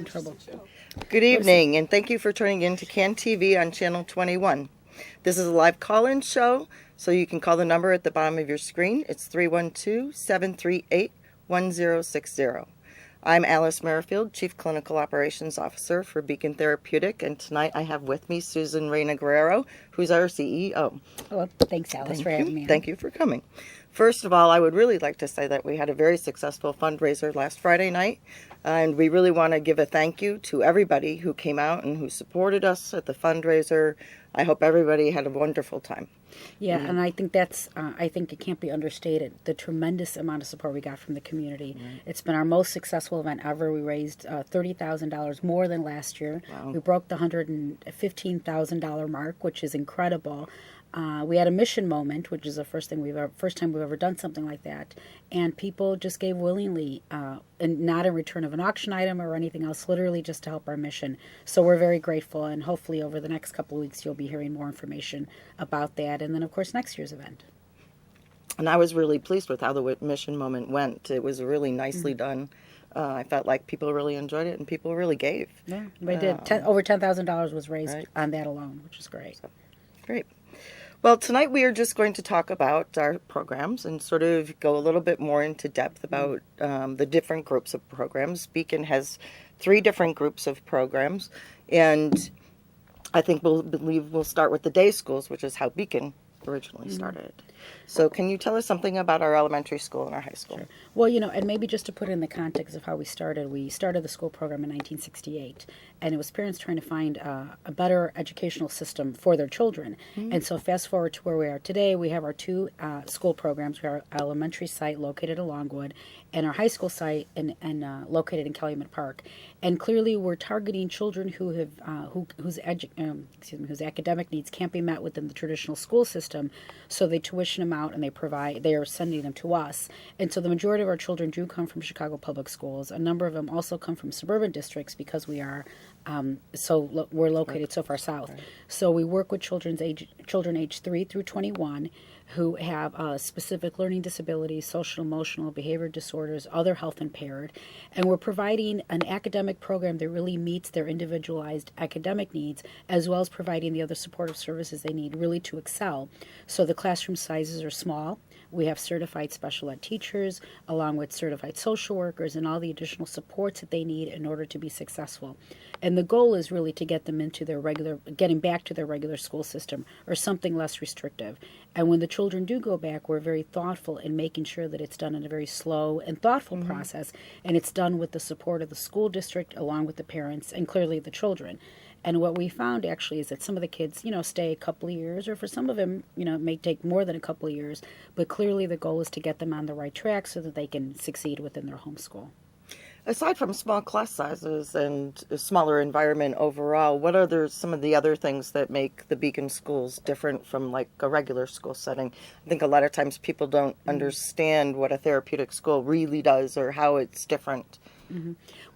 trouble. Good evening, and thank you for tuning in to CAN TV on Channel 21. This is a live call-in show, so you can call the number at the bottom of your screen. It's 312-738-1060. I'm Alice Merrifield, Chief Clinical Operations Officer for Beacon Therapeutic, and tonight I have with me Susan Reyna Guerrero, who's our CEO. Well, thanks, Alice, for having me on. Thank you for coming. First of all, I would really like to say that we had a very successful fundraiser last Friday night, and we really want to give a thank you to everybody who came out and who supported us at the fundraiser. I hope everybody had a wonderful time. Yeah, and I think I think it can't be understated, the tremendous amount of support we got from the community. It's been our most successful event ever. We raised $30,000 more than last year. Wow. We broke the $115,000 mark, which is incredible. We had a mission moment, which is the first time we've ever done something like that, and people just gave willingly, and not in return of an auction item or anything else, literally just to help our mission. So we're very grateful, and hopefully over the next couple of weeks you'll be hearing more information about that, and then of course next year's event. And I was really pleased with how the mission moment went. It was really nicely done. I felt like people really enjoyed it, and people really gave. Yeah, they did. Over $10,000 was raised on that alone, which is great. So, great. Well, tonight we are just going to talk about our programs and sort of go a little bit more into depth about the different groups of programs. Beacon has 3 different groups of programs, and I think we'll start with the day schools, which is how Beacon originally started. So can you tell us something about our elementary school and our high school? Sure. Well, and maybe just to put it in the context of how we started the school program in 1968, and it was parents trying to find a better educational system for their children. And so fast forward to where we are today, we have our 2 school programs. We have our elementary site located in Longwood and our high school site located in Calumet Park. And clearly we're targeting children who have whose academic needs can't be met within the traditional school system, so they tuition them out and they are sending them to us. And so the majority of our children do come from Chicago Public Schools. A number of them also come from suburban districts because we are we're located so far south. So we work with children age 3 through 21 who have specific learning disabilities, social, emotional, behavior disorders, other health impaired, and we're providing an academic program that really meets their individualized academic needs, as well as providing the other supportive services they need really to excel. So the classroom sizes are small. We have certified special ed teachers, along with certified social workers, and all the additional supports that they need in order to be successful. And the goal is really to get them into getting back to their regular school system or something less restrictive. And when the children do go back, we're very thoughtful in making sure that it's done in a very slow and thoughtful process, and it's done with the support of the school district, along with the parents, and clearly the children. And what we found actually is that some of the kids, stay a couple of years, or for some of them, it may take more than a couple of years, but clearly the goal is to get them on the right track so that they can succeed within their home school. Aside from small class sizes and a smaller environment overall, what are some of the other things that make the Beacon schools different from like a regular school setting? I think a lot of times people don't understand what a therapeutic school really does or how it's different.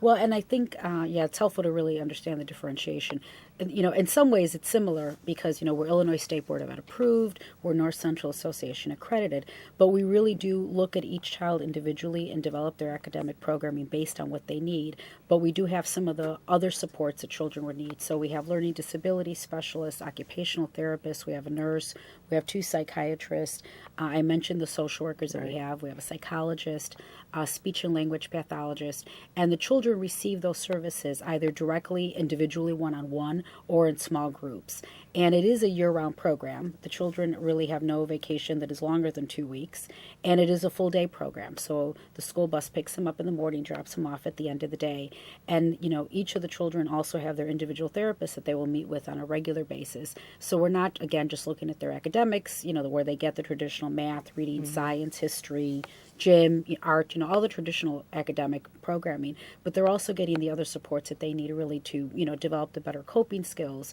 Well, and I think, it's helpful to really understand the differentiation. And, in some ways it's similar because, we're Illinois State Board of Ed approved, we're North Central Association accredited, but we really do look at each child individually and develop their academic programming based on what they need. But we do have some of the other supports that children would need. So we have learning disability specialists, occupational therapists, we have a nurse, we have 2 psychiatrists. I mentioned the social workers that we have. We have a psychologist, a speech and language pathologist, and the children receive those services either directly, individually, one-on-one, or in small groups. And it is a year-round program. The children really have no vacation that is longer than 2 weeks, and it is a full-day program. So the school bus picks them up in the morning, drops them off at the end of the day. And, each of the children also have their individual therapists that they will meet with on a regular basis. So we're not, again, just looking at their academics, where they get the traditional math, reading, science, history, gym, art, all the traditional academic programming, but they're also getting the other supports that they need really to, develop the better coping skills,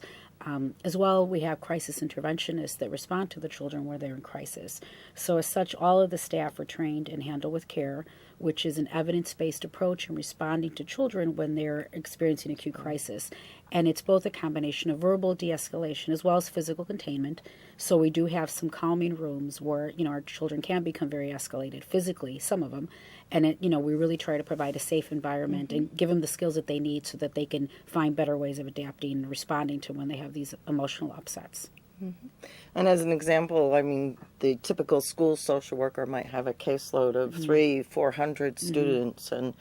As well, we have crisis interventionists that respond to the children where they're in crisis. So as such, all of the staff are trained in Handle with Care, which is an evidence-based approach in responding to children when they're experiencing acute crisis. And it's both a combination of verbal de-escalation as well as physical containment. So we do have some calming rooms where, our children can become very escalated physically, some of them. And, we really try to provide a safe environment and give them the skills that they need so that they can find better ways of adapting and responding to when they have these emotional upsets. And as an example, the typical school social worker might have a caseload of 300-400 students, and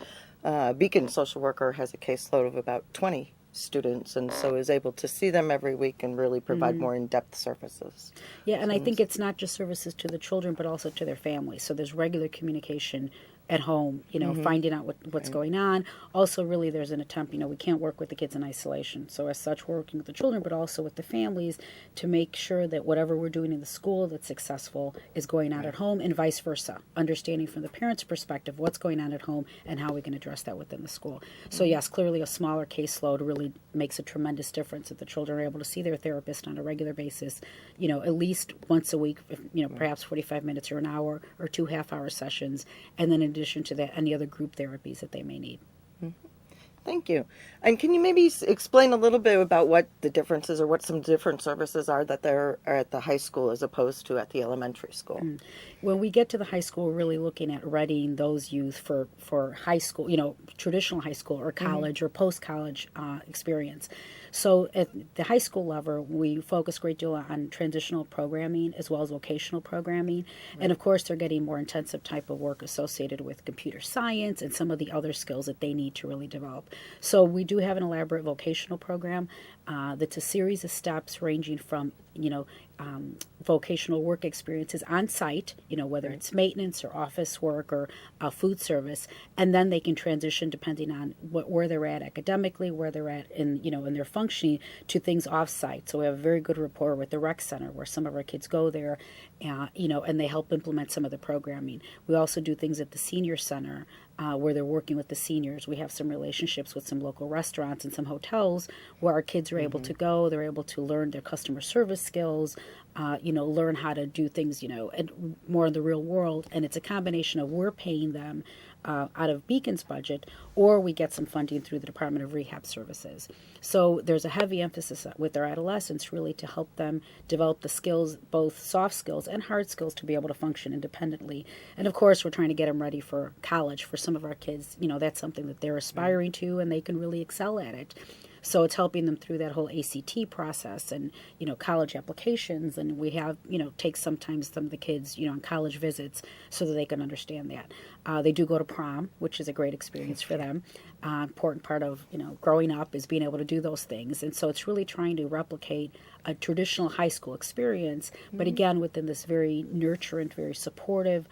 Beacon social worker has a caseload of about 20 students, and so is able to see them every week and really provide more in-depth services. Yeah, and I think it's not just services to the children, but also to their families. So there's regular communication at home, finding out what's going on. Also, really, there's an attempt, we can't work with the kids in isolation. So as such, we're working with the children, but also with the families to make sure that whatever we're doing in the school that's successful is going on at home, and vice versa. Understanding from the parents' perspective what's going on at home and how we can address that within the school. So yes, clearly a smaller caseload really makes a tremendous difference if the children are able to see their therapist on a regular basis, at least once a week, perhaps 45 minutes or an hour or 2 half-hour sessions, and then in addition to that, any other group therapies that they may need. Thank you. And can you maybe explain a little bit about what the differences or what some different services are that there are at the high school as opposed to at the elementary school? When we get to the high school, we're really looking at readying those youth for high school, traditional high school or college or post-college experience. So at the high school level, we focus a great deal on transitional programming as well as vocational programming. Right. And of course, they're getting more intensive type of work associated with computer science and some of the other skills that they need to really develop. So we do have an elaborate vocational program that's a series of steps ranging from, vocational work experiences on site, whether it's maintenance or office work or food service, and then they can transition depending on where they're at academically, where they're at in their functioning, to things off site. So we have a very good rapport with the rec center where some of our kids go there, and they help implement some of the programming. We also do things at the senior center where they're working with the seniors. We have some relationships with some local restaurants and some hotels where our kids are able to go. They're able to learn their customer service skills, learn how to do things, and more in the real world. And it's a combination of we're paying them out of Beacon's budget, or we get some funding through the Department of Rehab Services. So there's a heavy emphasis with our adolescents really to help them develop the skills, both soft skills and hard skills, to be able to function independently. And of course, we're trying to get them ready for college. For some of our kids, that's something that they're aspiring to, and they can really excel at it. So it's helping them through that whole ACT process and, college applications. And we have, take sometimes some of the kids, on college visits so that they can understand that. They do go to prom, which is a great experience for them. Important part of, growing up is being able to do those things. And so it's really trying to replicate a traditional high school experience, but again, within this very nurturant, very supportive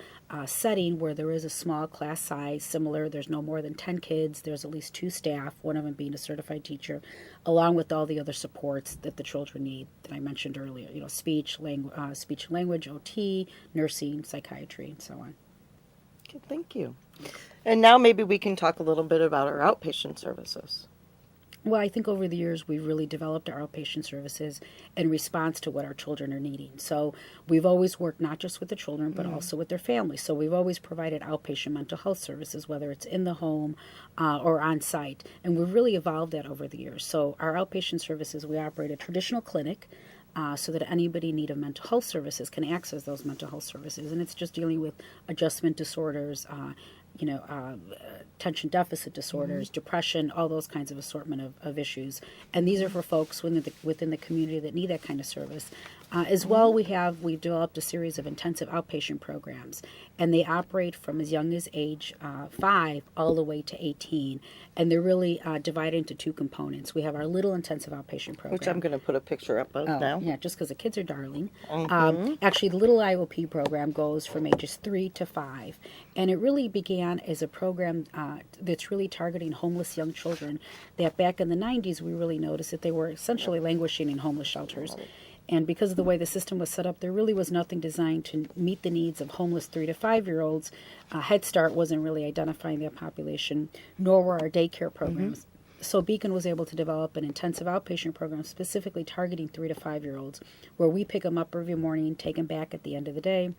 setting where there is a small class size, similar, there's no more than 10 kids, there's at least 2 staff, one of them being a certified teacher, along with all the other supports that the children need that I mentioned earlier, speech, language, OT, nursing, psychiatry, and so on. Okay, thank you. And now maybe we can talk a little bit about our outpatient services. Well, I think over the years we've really developed our outpatient services in response to what our children are needing. So we've always worked not just with the children, but also with their families. So we've always provided outpatient mental health services, whether it's in the home or on site. And we've really evolved that over the years. So our outpatient services, we operate a traditional clinic, so that anybody in need of mental health services can access those mental health services. And it's just dealing with adjustment disorders, attention deficit disorders, depression, all those kinds of assortment of issues. And these are for folks within the community that need that kind of service. As well, we've developed a series of intensive outpatient programs, and they operate from as young as age 5 all the way to 18. And they're really divided into 2 components. We have our Little Intensive Outpatient Program, which I'm going to put a picture up of now. Yeah, just because the kids are darling. Actually, the Little IOP program goes from ages 3 to 5. And it really began as a program that's really targeting homeless young children that back in the 90s, we really noticed that they were essentially languishing in homeless shelters. And because of the way the system was set up, there really was nothing designed to meet the needs of homeless 3 to 5-year-olds. Head Start wasn't really identifying that population, nor were our daycare programs. So Beacon was able to develop an intensive outpatient program specifically targeting 3 to 5-year-olds, where we pick them up every morning, take them back at the end of the day,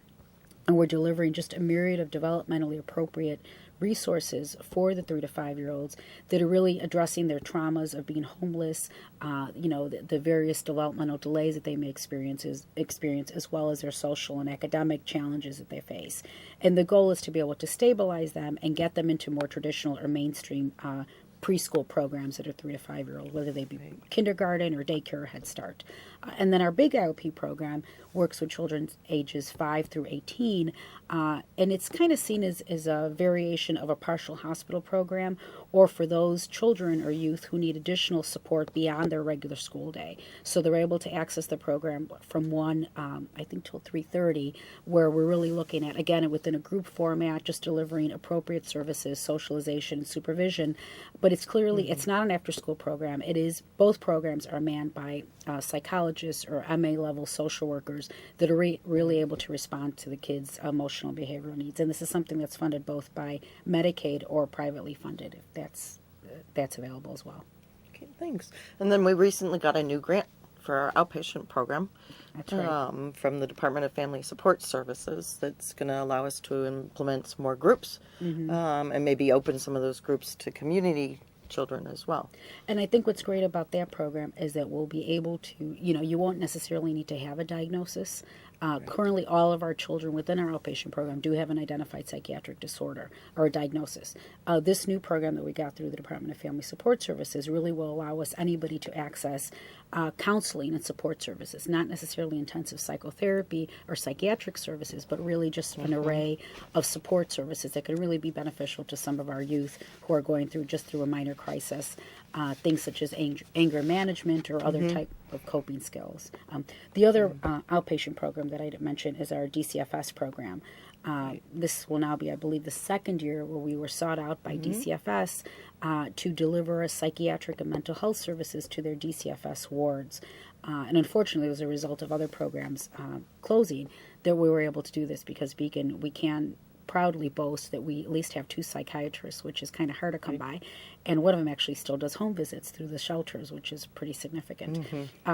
and we're delivering just a myriad of developmentally appropriate resources for the 3 to 5-year-olds that are really addressing their traumas of being homeless, the various developmental delays that they may experience, as well as their social and academic challenges that they face. And the goal is to be able to stabilize them and get them into more traditional or mainstream preschool programs that are 3 to 5-year-old, whether they be kindergarten or daycare or Head Start. And then our big IOP program works with children ages 5 through 18, and it's kind of seen as a variation of a partial hospital program, or for those children or youth who need additional support beyond their regular school day. So they're able to access the program from 1, I think, till 3:30, where we're really looking at, again, within a group format, just delivering appropriate services, socialization, supervision. But it's clearly, it's not an after-school program. It is, both programs are manned by psychologists or MA-level social workers that are really able to respond to the kids' emotional and behavioral needs. And this is something that's funded both by Medicaid or privately funded, if that's available as well. Okay, thanks. And then we recently got a new grant for our outpatient program. That's right. From the Department of Family Support Services that's going to allow us to implement some more groups and maybe open some of those groups to community children as well. And I think what's great about that program is that we'll be able to, you won't necessarily need to have a diagnosis. Currently, all of our children within our outpatient program do have an identified psychiatric disorder or a diagnosis. This new program that we got through the Department of Family Support Services really will allow anybody to access counseling and support services, not necessarily intensive psychotherapy or psychiatric services, but really just an array of support services that can really be beneficial to some of our youth who are going through a minor crisis. Things such as anger management or other type of coping skills. The other outpatient program that I mentioned is our DCFS program. This will now be, I believe, the second year where we were sought out by DCFS to deliver a psychiatric and mental health services to their DCFS wards. And unfortunately, it was a result of other programs closing that we were able to do this, because Beacon, we can proudly boast that we at least have 2 psychiatrists, which is kind of hard to come by, and one of them actually still does home visits through the shelters, which is pretty significant.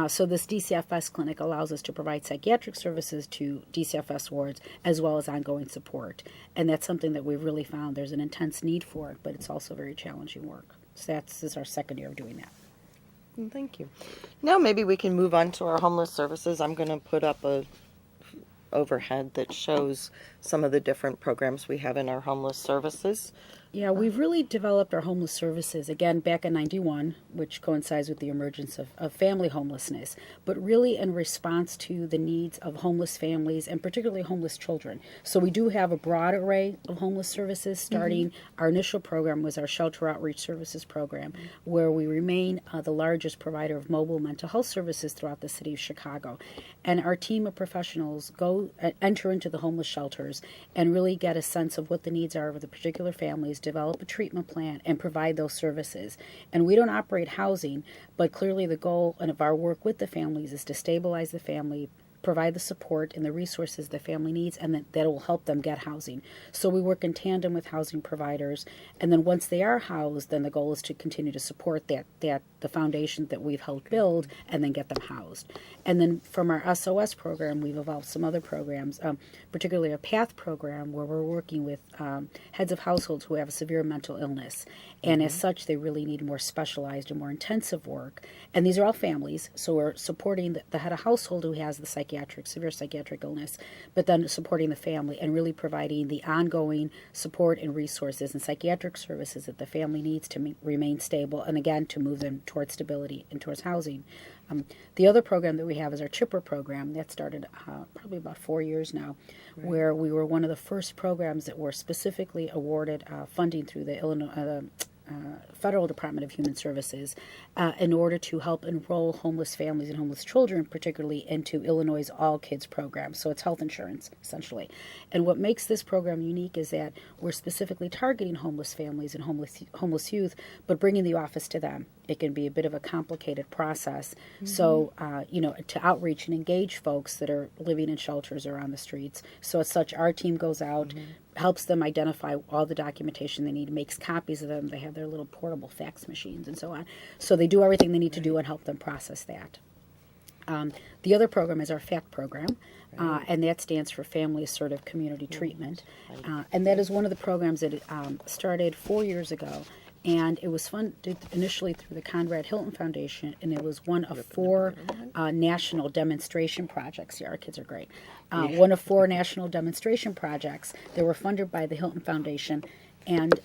So this DCFS clinic allows us to provide psychiatric services to DCFS wards as well as ongoing support, and that's something that we've really found there's an intense need for it, but it's also very challenging work. So this is our second year of doing that. Thank you. Now maybe we can move on to our homeless services. I'm going to put up a overhead that shows some of the different programs we have in our homeless services. Yeah, we've really developed our homeless services, again, back in 91, which coincides with the emergence of family homelessness, but really in response to the needs of homeless families and particularly homeless children. So we do have a broad array of homeless services. Starting, our initial program was our Shelter Outreach Services program, where we remain the largest provider of mobile mental health services throughout the city of Chicago. And our team of professionals enter into the homeless shelters and really get a sense of what the needs are of the particular families, develop a treatment plan, and provide those services. And we don't operate housing, but clearly the goal of our work with the families is to stabilize the family, provide the support and the resources the family needs, and that will help them get housing. So we work in tandem with housing providers, and then once they are housed, then the goal is to continue to support the foundation that we've helped build, and then get them housed. And then from our SOS program, we've evolved some other programs, particularly a PATH program, where we're working with heads of households who have a severe mental illness. And as such, they really need more specialized and more intensive work. And these are all families, so we're supporting the head of household who has the severe psychiatric illness, but then supporting the family and really providing the ongoing support and resources and psychiatric services that the family needs to remain stable, and again, to move them towards stability and towards housing. The other program that we have is our CHIPPER program that started probably about 4 years now, where we were one of the first programs that were specifically awarded funding through the Federal Department of Human Services in order to help enroll homeless families and homeless children, particularly into Illinois' All Kids program. So it's health insurance, essentially. And what makes this program unique is that we're specifically targeting homeless families and homeless youth, but bringing the office to them. It can be a bit of a complicated process. So, to outreach and engage folks that are living in shelters or on the streets. So as such, our team goes out, helps them identify all the documentation they need, makes copies of them. They have their little portable fax machines and so on. So they do everything they need to do and help them process that. The other program is our FACT program, and that stands for Family Assertive Community Treatment. And that is one of the programs that started 4 years ago. And it was funded initially through the Conrad Hilton Foundation, and it was one of 4 national demonstration projects. Yeah, our kids are great. One of 4 national demonstration projects that were funded by the Hilton Foundation. And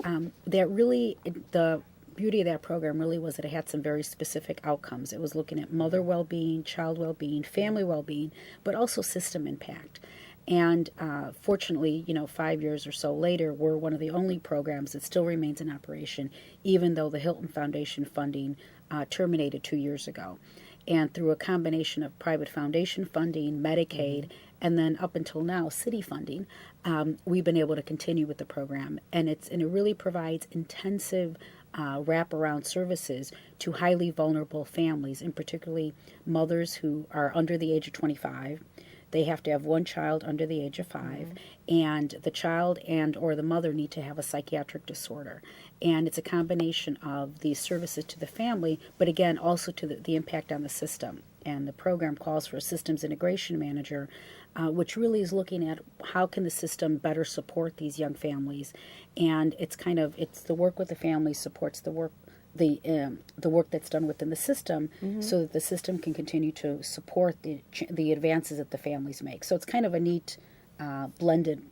that really, the beauty of that program really was that it had some very specific outcomes. It was looking at mother well-being, child well-being, family well-being, but also system impact. And fortunately, 5 years or so later, we're one of the only programs that still remains in operation, even though the Hilton Foundation funding terminated 2 years ago. And through a combination of private foundation funding, Medicaid, and then up until now, city funding, we've been able to continue with the program. And it really provides intensive wraparound services to highly vulnerable families, and particularly mothers who are under the age of 25. They have to have one child under the age of 5, and the child and or the mother need to have a psychiatric disorder. And it's a combination of these services to the family, but again, also to the impact on the system. And the program calls for a systems integration manager, which really is looking at how can the system better support these young families. And it's the work with the family supports the work that's done within the system, so that the system can continue to support the advances that the families make. So it's kind of a neat blended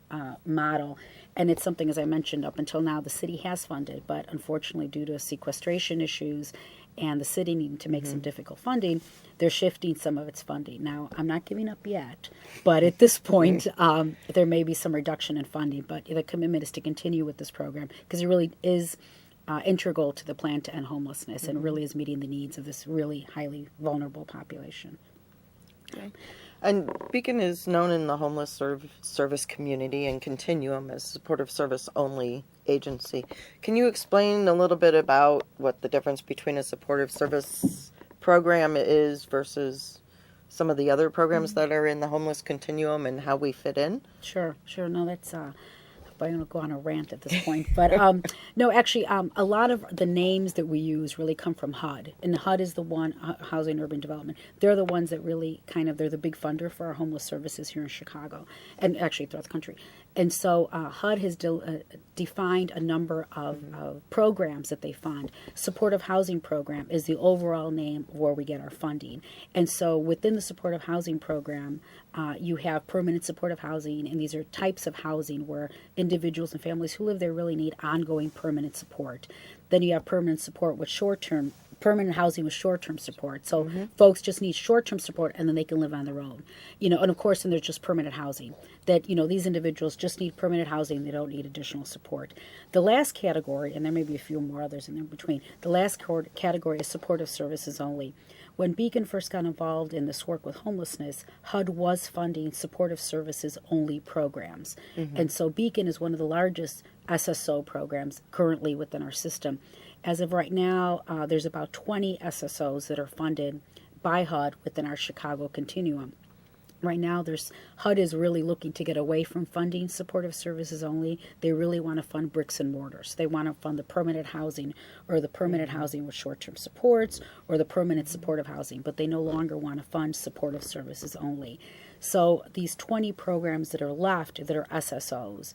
model, and it's something, as I mentioned, up until now the city has funded, but unfortunately due to sequestration issues and the city needing to make some difficult funding, they're shifting some of its funding. Now, I'm not giving up yet, but at this point there may be some reduction in funding, but the commitment is to continue with this program because it really is integral to the plan to end homelessness and really is meeting the needs of this really highly vulnerable population. Okay. And Beacon is known in the homeless service community and continuum as supportive service only agency. Can you explain a little bit about what the difference between a supportive service program is versus some of the other programs that are in the homeless continuum and how we fit in? Sure. No, that's I'm going to go on a rant at this point. But no, actually, a lot of the names that we use really come from HUD. And HUD is the one, Housing Urban Development. They're the ones that really they're the big funder for our homeless services here in Chicago and actually throughout the country. And so HUD has defined a number of programs that they fund. Supportive Housing Program is the overall name where we get our funding. And so within the Supportive Housing Program, you have permanent supportive housing, and these are types of housing where individuals and families who live there really need ongoing permanent support. Then you have permanent housing with short-term support. So folks just need short-term support and then they can live on their own. And of course, then there's just permanent housing. That, these individuals just need permanent housing. They don't need additional support. The last category, and there may be a few more others in between, the last category is supportive services only. When Beacon first got involved in this work with homelessness, HUD was funding supportive services only programs. And so Beacon is one of the largest SSO programs currently within our system. As of right now, there's about 20 SSOs that are funded by HUD within our Chicago continuum. Right now, HUD is really looking to get away from funding supportive services only. They really want to fund bricks and mortars. They want to fund the permanent housing or the permanent housing with short-term supports or the permanent supportive housing, but they no longer want to fund supportive services only. So these 20 programs that are left that are SSOs,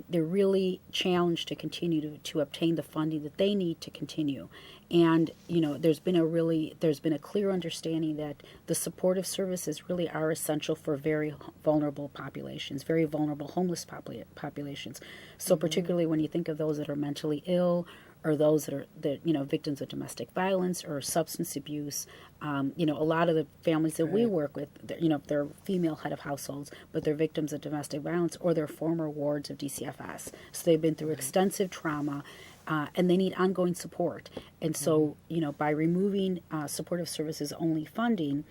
they're really challenged to continue to obtain the funding that they need to continue. And, there's been a clear understanding that the supportive services really are essential for very vulnerable populations, very vulnerable homeless populations. So particularly when you think of those that are mentally ill or those that are victims of domestic violence or substance abuse, a lot of the families that we work with, they're female head of households, but they're victims of domestic violence or they're former wards of DCFS. So they've been through extensive trauma. And they need ongoing support. And so, by removing supportive services only funding,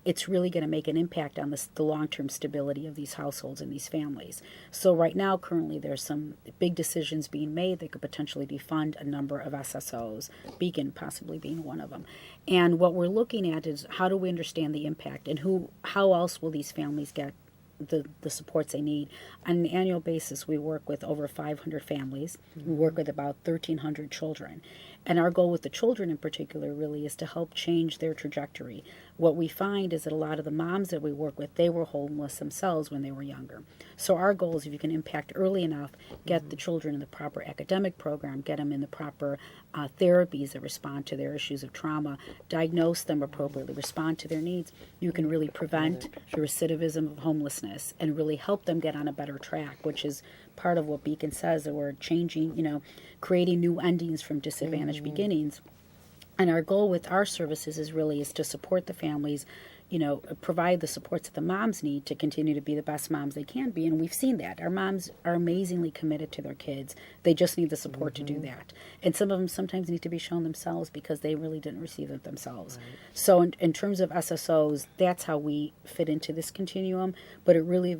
it's really going to make an impact on the long-term stability of these households and these families. So right now, currently, there's some big decisions being made that could potentially defund a number of SSOs, Beacon possibly being one of them. And what we're looking at is how do we understand the impact and how else will these families get the supports they need. On an annual basis, we work with over 500 families. We work with about 1,300 children. And our goal with the children in particular really is to help change their trajectory. What we find is that a lot of the moms that we work with, they were homeless themselves when they were younger. So our goal is if you can impact early enough, get the children in the proper academic program, get them in the proper therapies that respond to their issues of trauma, diagnose them appropriately, respond to their needs, you can really prevent the recidivism of homelessness and really help them get on a better track, which is part of what Beacon says, that we're changing, creating new endings from disadvantaged beginnings. And our goal with our services is to support the families, provide the supports that the moms need to continue to be the best moms they can be. And we've seen that. Our moms are amazingly committed to their kids. They just need the support to do that. And some of them sometimes need to be shown themselves because they really didn't receive it themselves. Right. So in terms of SSOs, that's how we fit into this continuum. But it really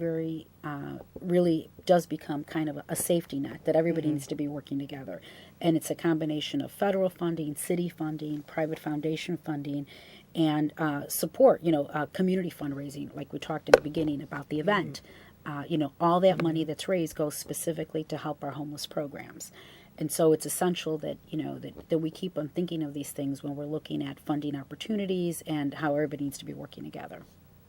really does become kind of a safety net that everybody needs to be working together. And it's a combination of federal funding, city funding, private foundation funding, and support, community fundraising, like we talked in the beginning about the event. All that money that's raised goes specifically to help our homeless programs. And so it's essential that, that we keep on thinking of these things when we're looking at funding opportunities and how everybody needs to be working together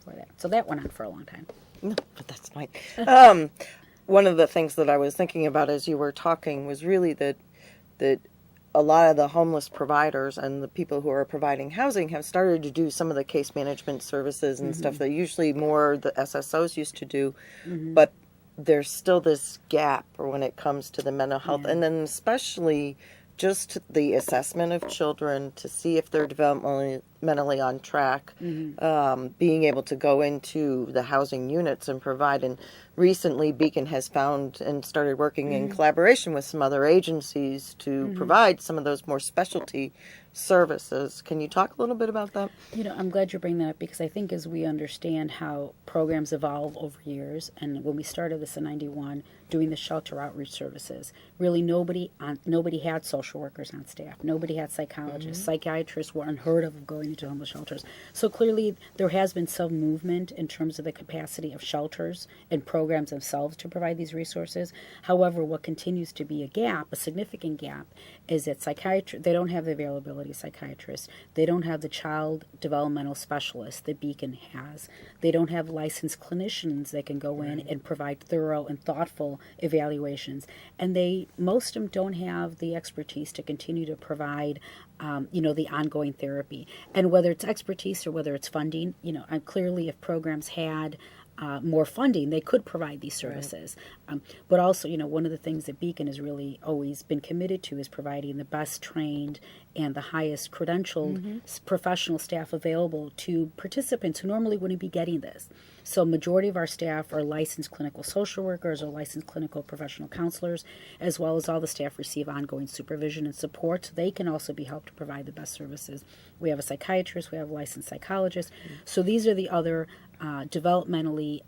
for that. So that went on for a long time. No, but that's fine. One of the things that I was thinking about as you were talking was really that a lot of the homeless providers and the people who are providing housing have started to do some of the case management services and stuff that usually more the SSOs used to do, but there's still this gap when it comes to the mental health, and then especially just the assessment of children to see if they're developmentally on track, being able to go into the housing units and provide. And recently Beacon has found and started working in collaboration with some other agencies to provide some of those more specialty services. Can you talk a little bit about that? I'm glad you're bringing that up because I think as we understand how programs evolve over years, and when we started this in 91, doing the shelter outreach services, really nobody had social workers on staff. Nobody had psychologists. Psychiatrists were unheard of going into homeless shelters. So clearly there has been some movement in terms of the capacity of shelters and programs themselves to provide these resources. However, what continues to be a significant gap, is that they don't have the availability of psychiatrists. They don't have the child developmental specialists that Beacon has. They don't have licensed clinicians that can go in and provide thorough and thoughtful evaluations. And most of them don't have the expertise to continue to provide the ongoing therapy. And whether it's expertise or whether it's funding, clearly if programs had more funding, they could provide these services. But also, one of the things that Beacon has really always been committed to is providing the best trained and the highest credentialed professional staff available to participants who normally wouldn't be getting this. So majority of our staff are licensed clinical social workers or licensed clinical professional counselors, as well as all the staff receive ongoing supervision and support. So they can also be helped to provide the best services. We have a psychiatrist, we have a licensed psychologist. So these are the other developmentally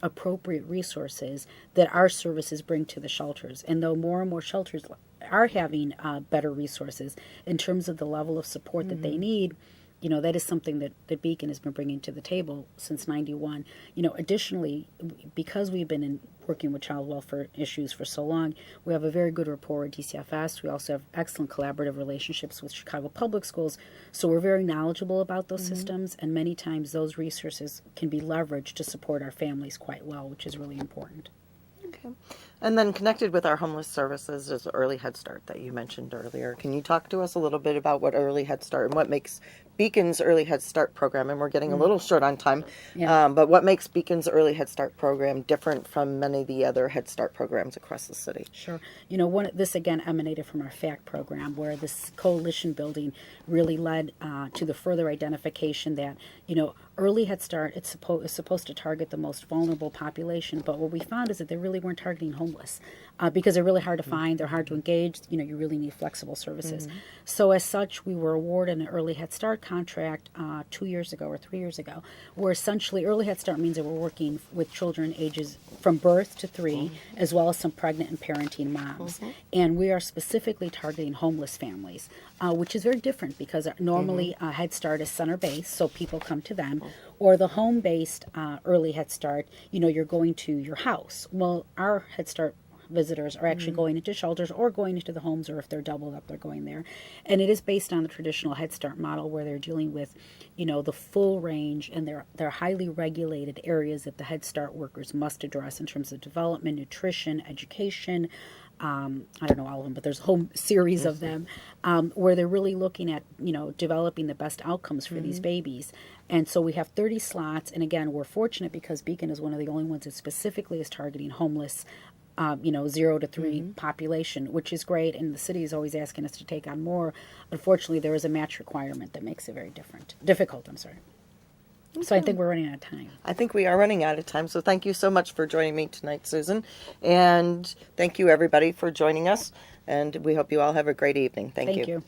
appropriate resources that our services bring to the shelters. And though more and more shelters are having better resources in terms of the level of support that they need, that is something that Beacon has been bringing to the table since 91. Additionally, because we've been working with child welfare issues for so long, we have a very good rapport with DCFS. We also have excellent collaborative relationships with Chicago Public Schools. So we're very knowledgeable about those systems, and many times those resources can be leveraged to support our families quite well, which is really important. Okay. And then connected with our homeless services is Early Head Start that you mentioned earlier. Can you talk to us a little bit about what Early Head Start and what makes Beacon's Early Head Start program, and we're getting a little short on time, but what makes Beacon's Early Head Start program different from many of the other Head Start programs across the city? Sure. This again emanated from our FACT program, where this coalition building really led to the further identification that, Early Head Start is supposed to target the most vulnerable population, but what we found is that they really weren't targeting homeless because they're really hard to find, they're hard to engage, you really need flexible services. So as such, we were awarded an Early Head Start contract 2 years ago or 3 years ago, where essentially early Head Start means that we're working with children ages from birth to 3, as well as some pregnant and parenting moms. And we are specifically targeting homeless families, which is very different because normally Head Start is center-based, so people come to them, or the home-based early Head Start, you're going to your house. Well, our Head Start visitors are actually going into shelters or going into the homes, or if they're doubled up, they're going there. And it is based on the traditional Head Start model where they're dealing with, the full range, and they're highly regulated areas that the Head Start workers must address in terms of development, nutrition, education. I don't know all of them, but there's a whole series of them where they're really looking at, developing the best outcomes for these babies. And so we have 30 slots. And again, we're fortunate because Beacon is one of the only ones that specifically is targeting homeless 0 to 3 population, which is great. And the city is always asking us to take on more. Unfortunately, there is a match requirement that makes it very difficult. Okay. So I think we're running out of time. I think we are running out of time. So thank you so much for joining me tonight, Susan. And thank you, everybody, for joining us. And we hope you all have a great evening. Thank you. Thank you.